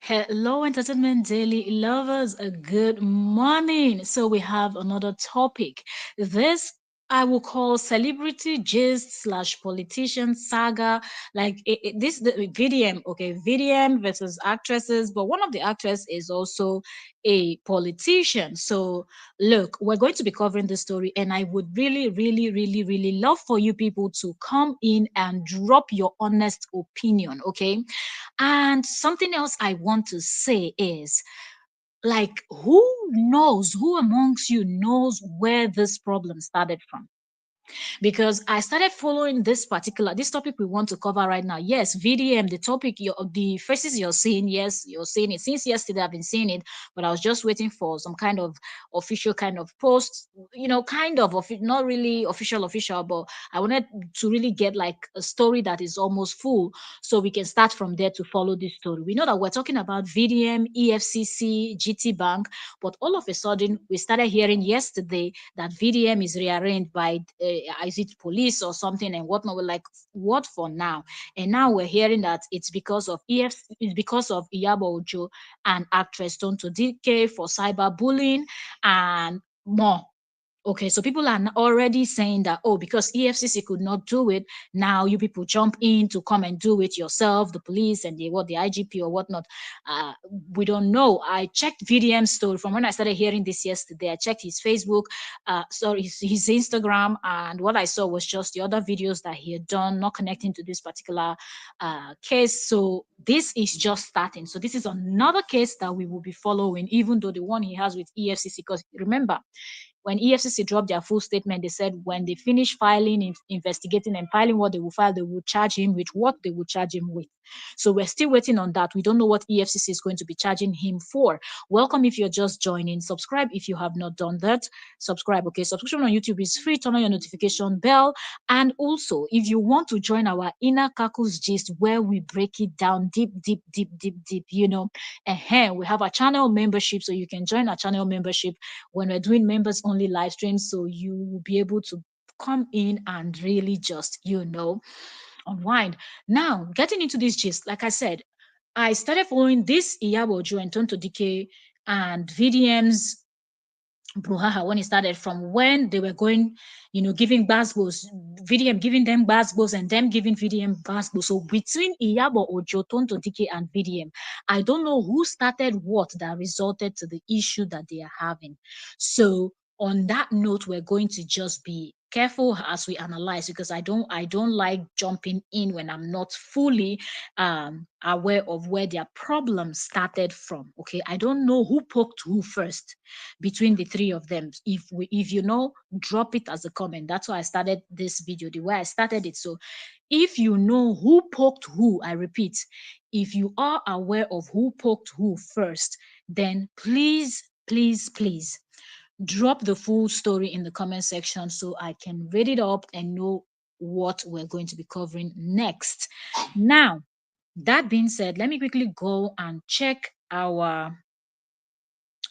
Hello, Entertainment Daily lovers. A good morning. So, we have another topic. This I will call celebrity gist slash politician saga. Like this, the VDM, okay, VDM versus actresses, but one of the actresses is also a politician. So, look, we're going to be covering this story, and I would really, really, really, really love for you people to come in and drop your honest opinion, okay? And something else I want to say is like, who amongst you knows where this problem started from? Because I started following this topic we want to cover right now. Yes, VDM, the topic, the faces you're seeing. Yes, you're seeing it since yesterday. I've been seeing it, but I was just waiting for some kind of official kind of post. Kind of not really official, but I wanted to really get like a story that is almost full, so we can start from there to follow this story. We know that we're talking about VDM, EFCC, GT Bank, but all of a sudden we started hearing yesterday that VDM is rearranged by is it police or something and whatnot. We're like, what for now? And now we're hearing that it's because of it's because of Iyabo Ojo and actress Tonto DK for cyberbullying and more. Okay, so people are already saying that, oh, because EFCC could not do it, now you people jump in to come and do it yourself, the police and the IGP or whatnot. Uh, we don't know. I checked VDM's story from when I started hearing this yesterday. I checked his Facebook, sorry, his Instagram, and what I saw was just the other videos that he had done, not connecting to this particular case. So this is just starting. So this is another case that we will be following, even though the one he has with EFCC, because remember, when EFCC dropped their full statement, they said when they finish filing, investigating, and filing what they will file, they will charge him with what they will charge him with. So we're still waiting on that. We don't know what EFCC is going to be charging him for. Welcome if you're just joining. Subscribe if you have not done that. Subscribe. Okay, subscription on YouTube is free. Turn on your notification bell. And also, if you want to join our Inner Kaku's Gist, where we break it down deep, deep, deep, deep, deep, we have a channel membership, so you can join our channel membership when we're doing members only live streams, so you will be able to come in and really just unwind. Now, getting into this gist, like I said, I started following this Iyabo Ojo and Tonto DK and VDM's brouhaha when it started, from when they were going, giving basketballs, VDM giving them basketballs and them giving VDM basketballs. So between Iyabo Ojo, Tonto DK, and VDM, I don't know who started what that resulted to the issue that they are having. So on that note, we're going to just be careful as we analyze, because I don't like jumping in when I'm not fully aware of where their problem started from. Okay, I don't know who poked who first between the three of them. If you know, drop it as a comment. That's why I started this video the way I started it. So if you know who poked who, I repeat, if you are aware of who poked who first, then please, please, please drop the full story in the comment section so I can read it up and know what we're going to be covering next. Now, that being said, let me quickly go and check our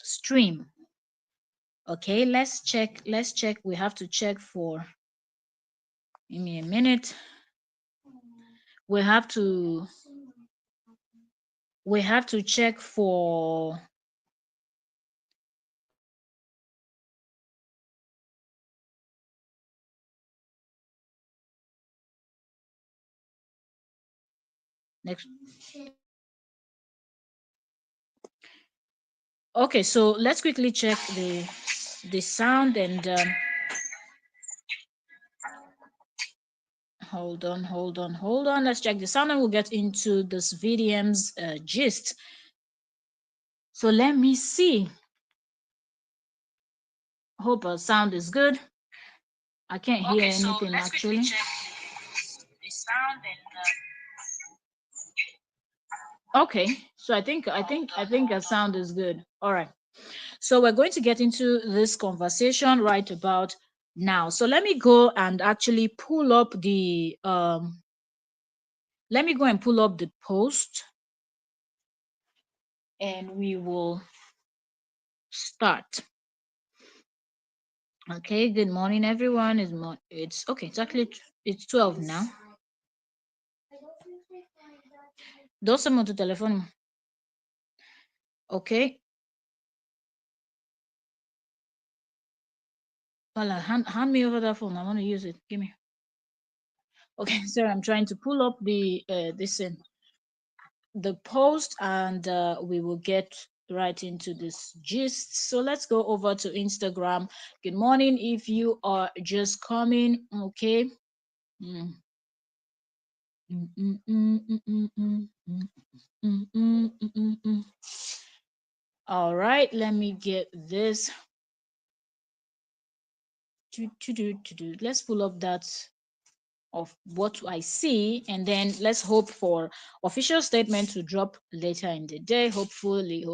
stream. Okay, let's check. We have to check for, give me a minute. We have to check for next. Okay, so let's quickly check the sound and hold on. Let's check the sound and we'll get into this VDM's gist. So let me see. Hope our sound is good. I can't hear anything actually. The sound and okay, so I think our sound is good. All right. So we're going to get into this conversation right about now. So let me go and actually pull up the let me go and pull up the post and we will start. Okay, good morning everyone. It's okay, it's actually it's 12 now. Dos segundos, telephone. Okay. Well, hand me over that phone. I want to use it. Give me. Okay, sorry, I'm trying to pull up the this in the post, and we will get right into this gist. So let's go over to Instagram. Good morning if you are just coming. Okay. Mm. Mm, mm, mm, mm, mm, mm, mm, mm, mm, mm, mm, mm. All right, let me get this. Let's pull up that of what I see, and then let's hope for official statement to drop later in the day. Hopefully,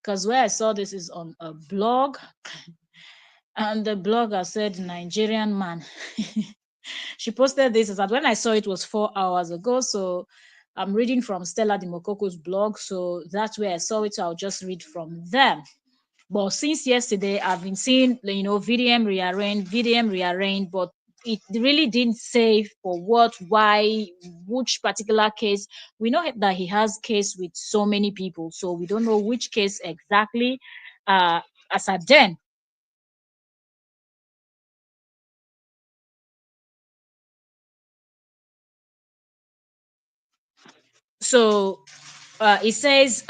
because where I saw this is on a blog, and the blogger said Nigerian man. She posted this, is that when I saw it was 4 hours ago, so I'm reading from Stella Dimokoko's blog, so that's where I saw it, so I'll just read from them. But since yesterday, I've been seeing, VDM rearranged, but it really didn't say for what, why, which particular case. We know that he has case with so many people, so we don't know which case exactly. As at then, so it says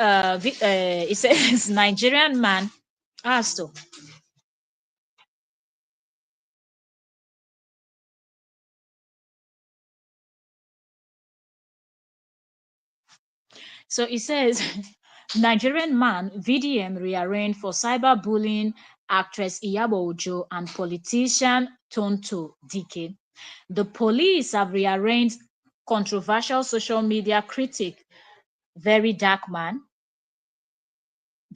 Nigerian man asked to. So it says Nigerian man VDM rearraigned for cyberbullying actress Iyabo Ojo and politician Tonto DK. The police have rearranged controversial social media critic Very Dark Man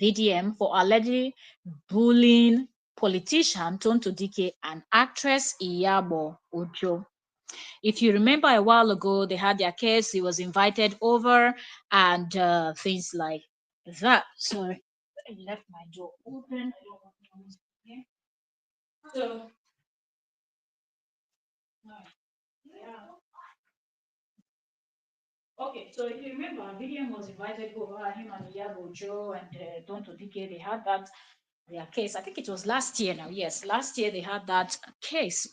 VDM for allegedly bullying politician Tonto DK and actress Iyabo Ojo. If you remember a while ago, they had their case. He was invited over and things like that. Sorry, I left my door open. I don't want noise here. So, yeah. Okay, so if you remember, William was invited over, him and Iyabo Joe and Tonto DK, they had that their case. I think it was last year now. Yes, last year they had that case.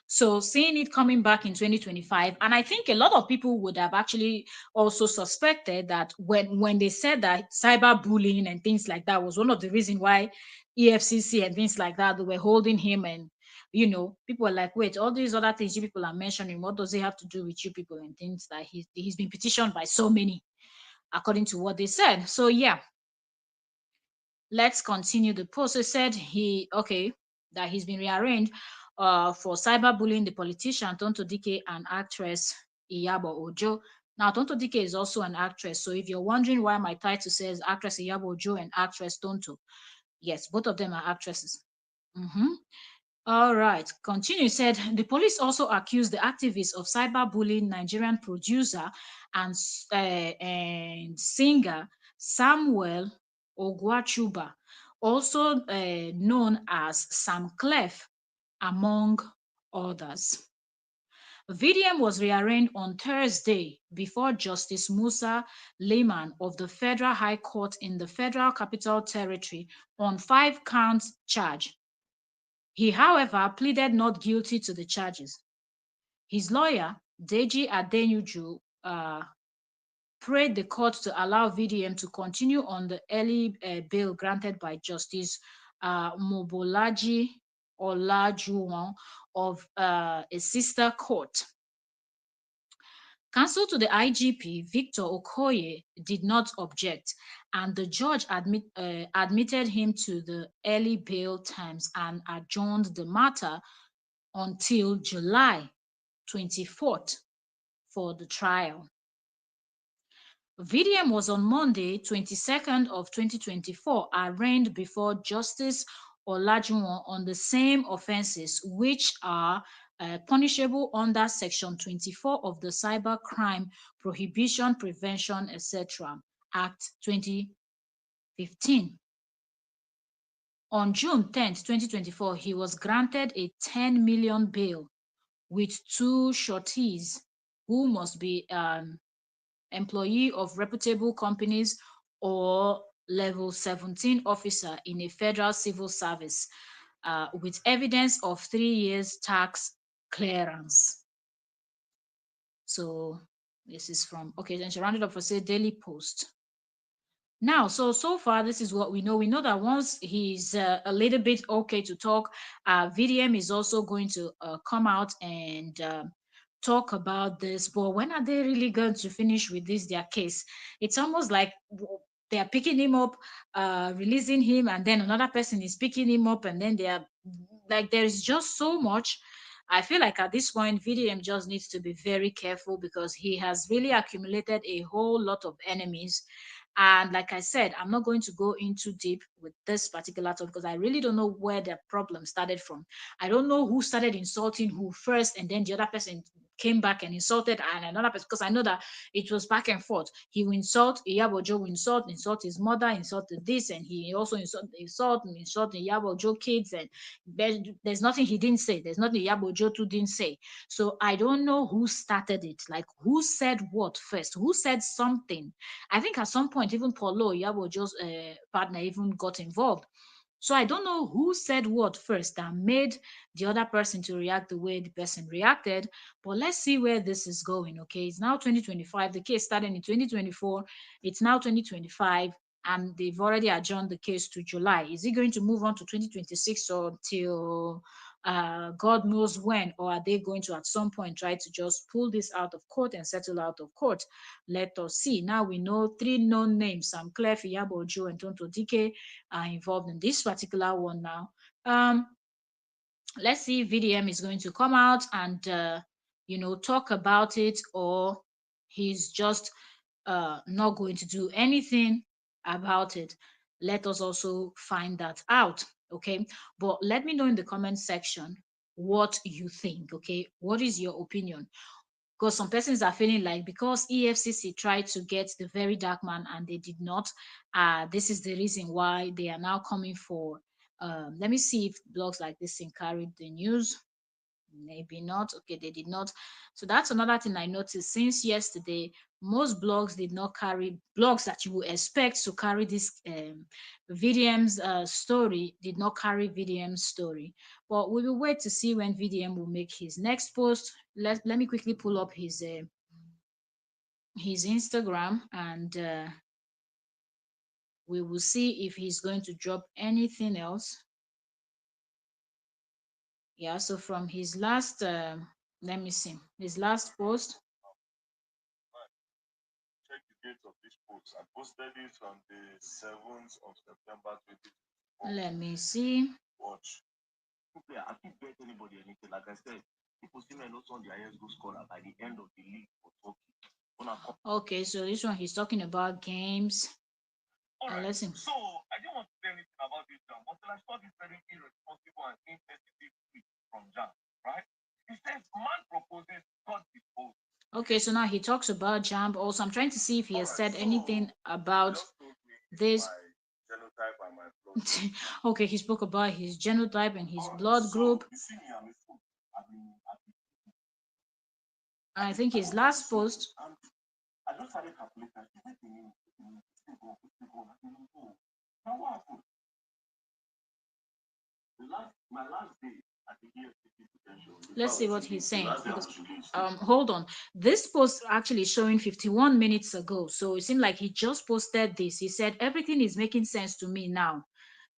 So seeing it coming back in 2025, and I think a lot of people would have actually also suspected that when they said that cyberbullying and things like that was one of the reasons why EFCC and things like that they were holding him, and people were like, wait, all these other things you people are mentioning, what does it have to do with you people and things that he's been petitioned by so many, according to what they said. So yeah, let's continue the post. It said that he's been rearranged for cyberbullying the politician Tonto Dike and actress Iyabo Ojo. Now, Tonto Dike is also an actress. So if you're wondering why my title says actress Iyabo Ojo and actress Tonto, yes, both of them are actresses. Mhm. All right, continue. Said the police also accused the activist of cyberbullying Nigerian producer and singer Samuel Ogwachuba, also known as Sam Clef, among others. VDM was rearraigned on Thursday before Justice Musa Lehman of the Federal High Court in the Federal Capital Territory on 5-count charge. He, however, pleaded not guilty to the charges. His lawyer, Deji Adenuju, prayed the court to allow VDM to continue on the early bail granted by Justice Mobolaji Olajuwon of a sister court. Counsel to the IGP, Victor Okoye, did not object, and the judge admitted him to the early bail terms and adjourned the matter until July 24th for the trial. VDM was on Monday, 22nd of 2024, arraigned before Justice Olajuwon on the same offenses, which are punishable under Section 24 of the Cybercrime Prohibition, Prevention, etc. Act 2015. On June 10th, 2024, he was granted a 10 million bail with two sureties who must be employee of reputable companies or level 17 officer in a federal civil service with evidence of 3 years tax clearance. So this is from, okay, then she rounded up for say Daily Post. Now, so far, this is what we know. We know that once he's a little bit okay to talk, VDM is also going to come out and talk about this. But when are they really going to finish with this their case? It's almost like they are picking him up, releasing him, and then another person is picking him up, and then they are like there is just so much. I feel like at this point, VDM just needs to be very careful because he has really accumulated a whole lot of enemies. And like I said, I'm not going to go into deep with this particular topic because I really don't know where the problem started from. I don't know who started insulting who first, and then the other person came back and insulted and another person, because I know that it was back and forth. He will insult Iyabo Joe, will insult his mother, insulted this, and he also insult Iyabo Joe kids, and there's nothing he didn't say. There's nothing Iyabo Joe too didn't say. So I don't know who started it, like who said what first, who said something. I think at some point even Paulo Iyabo Joe's partner even got involved. So I don't know who said what first that made the other person to react the way the person reacted, but let's see where this is going. Okay, it's now 2025. The case started in 2024. It's now 2025, and they've already adjourned the case to July. Is it going to move on to 2026 or till God knows when, or are they going to at some point try to just pull this out of court and settle out of court? Let us see. Now we know three known names: Sam Clef, Iyabo Ojo, and Tonto Dike are involved in this particular one now. Let's see if VDM is going to come out and talk about it, or he's just not going to do anything about it. Let us also find that out. Okay, but let me know in the comment section what you think. Okay, what is your opinion? Because some persons are feeling like because EFCC tried to get the very dark man and they did not, this is the reason why they are now coming for. Let me see if blogs like this thing carried the news. Maybe not. Okay, they did not. So that's another thing I noticed since yesterday. Most blogs did not carry blogs that you would expect to carry this VDM's story, did not carry VDM's story. But we will wait to see when VDM will make his next post. Let me quickly pull up his Instagram, and we will see if he's going to drop anything else. Yeah, so from his last let me see his last post. Check the date of this post. I posted it on the 7th of September 2024. Let me see. Watch. Okay, I keep bet anybody anything. Like I said, people see me also on the highest goal scorer by the end of the league for Turkey. Okay, so this one he's talking about games. Alright, Listen. so I didn't want to say anything about this Jam, but I saw this very irresponsible and insensitive tweet from Jam, right? He says, man proposes, God disposes. Okay, so now he talks about Jam. Also, I'm trying to see if he has said anything about this. Okay, he spoke about his genotype and his blood group. I think his last post. I just started calculating. My last day at the EFCC. Let's see what he's saying. Because, hold on. This post actually showing 51 minutes ago. So it seemed like he just posted this. He said, everything is making sense to me now.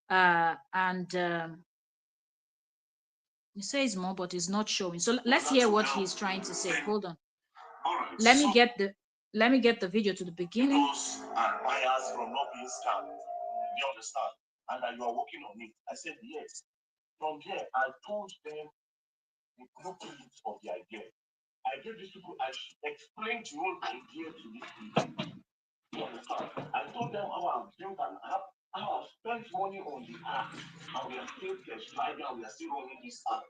And he says more, but it's not showing. So let's hear what he's trying to say. Hold on. Let me get the video to the beginning. Those are buyers from not being scammed. You understand? And that you are working on it. I said yes. From there, I told them the blueprint of the idea. I gave these people, I explained the whole idea to these people. You understand? I told them how I've built an app, how I've spent money on the app, and we are still striving and we are still running this app.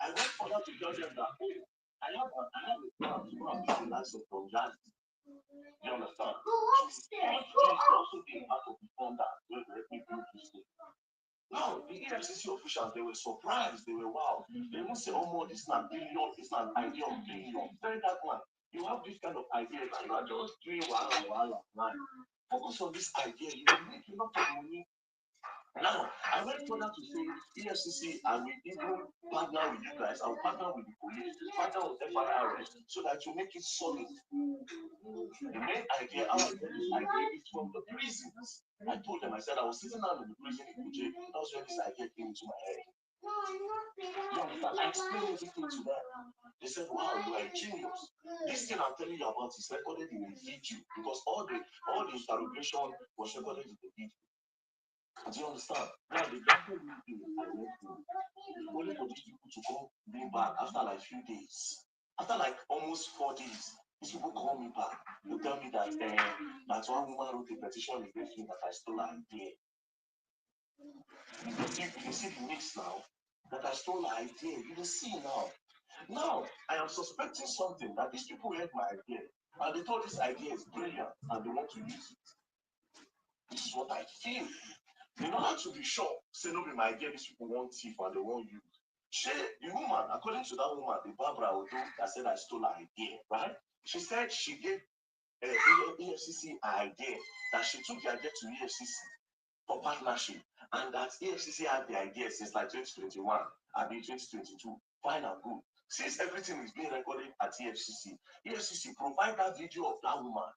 I went further to tell them that, oh, I have a plan to go and be a license from Jazz. You understand? Also being part of the founder will help me build this thing. Now, the EFCC officials, they were surprised. They were wow. They even say, oh, more, this is not billion, this is not idea of billion. Tell that one, you have this kind of idea, and you are just doing wow. Focus on this idea. You will make a lot of money. Now, I went further to say EFCC, I will even partner with you guys. I will partner with the police, partner with FIRS, so that you make it solid. The main idea, how I get this idea is from the prisons. I told them, I said, I was sitting down in the prison in Kuje. That was when this idea came into my head. You understand? I explained everything to them. They said, wow, you are a genius. This thing I'm telling you about is recorded in a video because all the interrogation was recorded in the video. Do you understand? Now the doctor I went to only for these people to come bring back after like few days. After like almost 4 days, these people call me back. They tell me that that one woman wrote a petition against me that I stole her idea. You see the mix now. That I stole her idea. You will see now. Now I am suspecting something that these people heard my idea and they thought this idea is brilliant and they want to use it. This is what I feel. In order to be sure, say no be my idea, these people want thief and they want you. She, the woman, according to that woman, the Barbara Odo, that said I stole her idea, right? She said she gave EFCC her idea, that she took the idea to EFCC for partnership, and that EFCC had the idea since like 2021, I mean 2022. Fine and good. Since everything is being recorded at EFCC provide that video of that woman.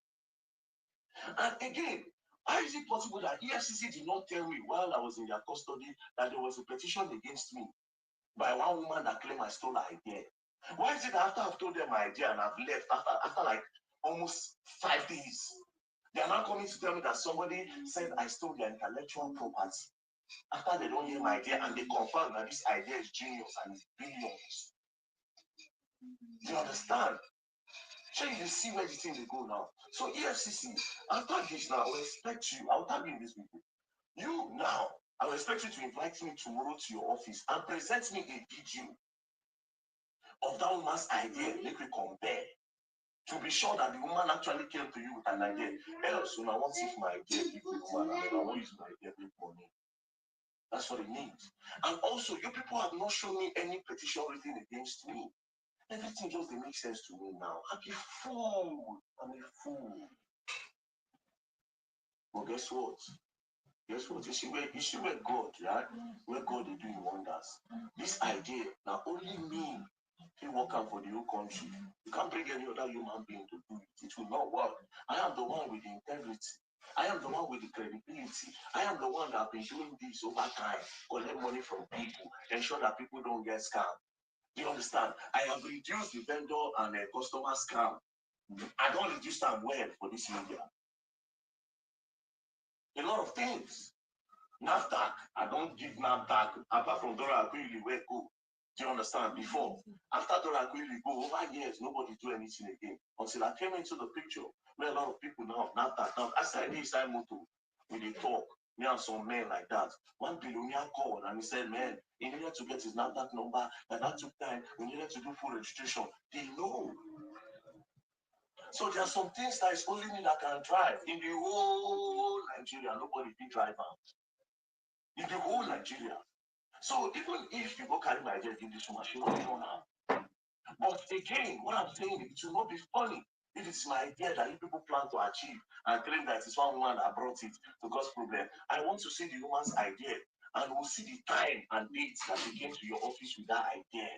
And again, how is it possible that EFCC did not tell me while I was in their custody that there was a petition against me by one woman that claimed I stole her idea? Why is it that after I've told them my idea and I've left, after like almost 5 days, they are now coming to tell me that somebody said I stole their intellectual property after they don't hear my idea and they confirm that this idea is genius and it's billions? Do you understand? So you see where the thing will go now. So EFCC, after this now, I will expect you, I will tag you in this video. You now, I will expect you to invite me tomorrow to your office and present me a video of that woman's idea. Make we compare. To be sure that the woman actually came to you with an idea. Else, when I want to see my idea, give the woman, and then I want use my idea, make money. That's what it means. And also, you people have not shown me any petition written against me. Everything just makes sense to me now. I'm a fool. I'm a fool. But guess what? Guess what? You see where God, right? Where God is doing wonders. This idea now only me can work out for the whole country. You can't bring any other human being to do it. It will not work. I am the one with the integrity. I am the one with the credibility. I am the one that have been doing this over time. Collect money from people. Ensure that people don't get scammed. Do you understand? I have reduced the vendor and customer scam. I don't reduce them well for this media. A lot of things. NAFDAC, I don't give NAFDAC apart from Dora Akuili where go. Do you understand? Before, after Dora Akuili go, over years, nobody do anything again. Until I came into the picture, where a lot of people now, NAFDAC, now, as I did inside motor, we did talk, me and some men like that. One billionaire called and he said, man, he needed to get his NAFDAC number, and that took time. We needed to do full registration. They know. So there are some things that is only me that can drive. In the whole Nigeria, nobody can drive out. In the whole Nigeria. So even if you go carry my idea, give this machine, you don't know. But again, what I'm saying, it will not be funny if it's my idea that you people plan to achieve and claim that it's one woman that brought it to cause problem. I want to see the woman's idea and we'll see the time and date that they came to your office with that idea.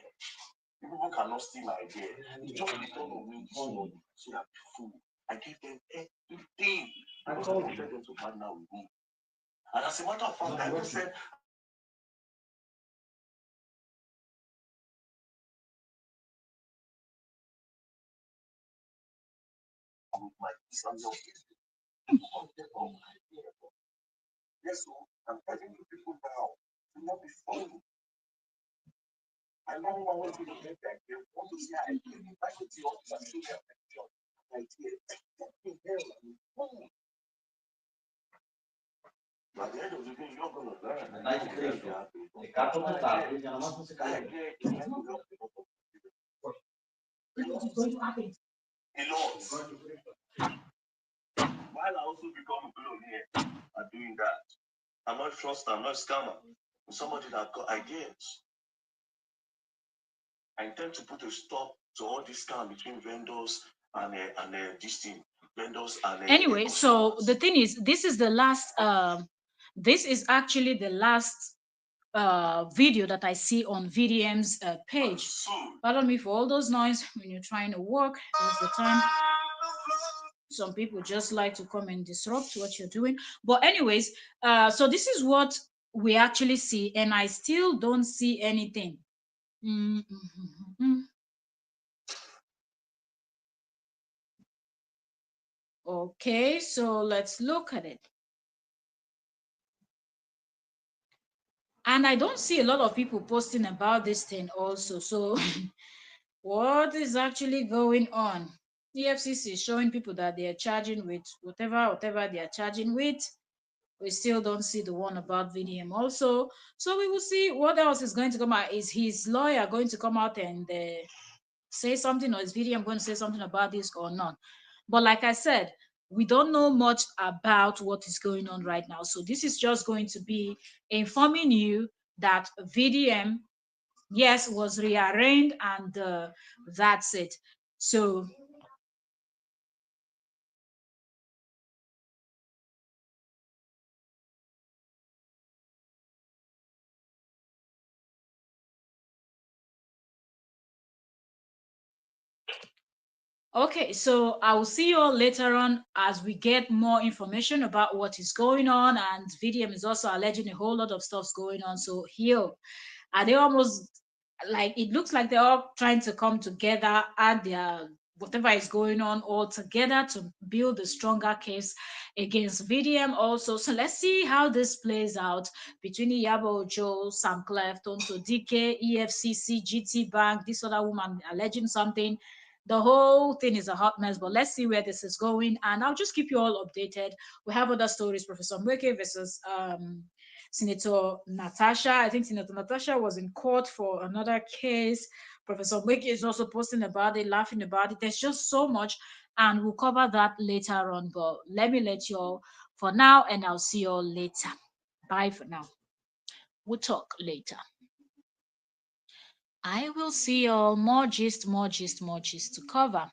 You people cannot steal my idea. You just depend on me this morning. So I'm a fool. I gave them everything because I wanted them to partner with me. And as a matter of fact, I just said, with my Samuel, yes, so I'm telling you people now, to not be funny. I don't want to get back there. Want to see how I do it. I should see all the idea. At the end of the day, you're going to learn. And I think the capo di Stato che non si cae. A lot. While I also become a billionaire at doing that, I'm not fraudster, I'm not scammer. I'm somebody that got ideas. I intend to put a stop to all this scam between vendors and this thing. vendors and Anyway, so the thing is, this is the last this is actually the last video that I see on VDM's page. Pardon me for all those noise when you're trying to work. That's the time. Some people just like to come and disrupt what you're doing. But anyways, so this is what we actually see, and I still don't see anything. Mm-hmm. Okay, so let's look at it. And I don't see a lot of people posting about this thing also. So what is actually going on? EFCC is showing people that they are charging with whatever they are charging with. We still don't see the one about VDM also. So we will see what else is going to come out. Is his lawyer going to come out and say something, or is VDM going to say something about this or not? But like I said, we don't know much about what is going on right now. So this is just going to be informing you that VDM, yes, was rearranged, and that's it. So okay, so I will see you all later on as we get more information about what is going on. And VDM is also alleging a whole lot of stuff's going on. So here, are they almost like, it looks like they're all trying to come together and their whatever is going on all together to build a stronger case against VDM also. So let's see how this plays out between Iyabo Ojo, Sam Clef, Tonto DK, EFCC, GT Bank, this other woman alleging something. The whole thing is a hot mess, but let's see where this is going, and I'll just keep you all updated. We have other stories: Professor Mweke versus Senator Natasha. I think Senator Natasha was in court for another case. Professor Mweke is also posting about it, laughing about it. There's just so much, and we'll cover that later on. But let me let you all for now, and I'll see you all later. Bye for now. We'll talk later. I will see you all more gist to cover.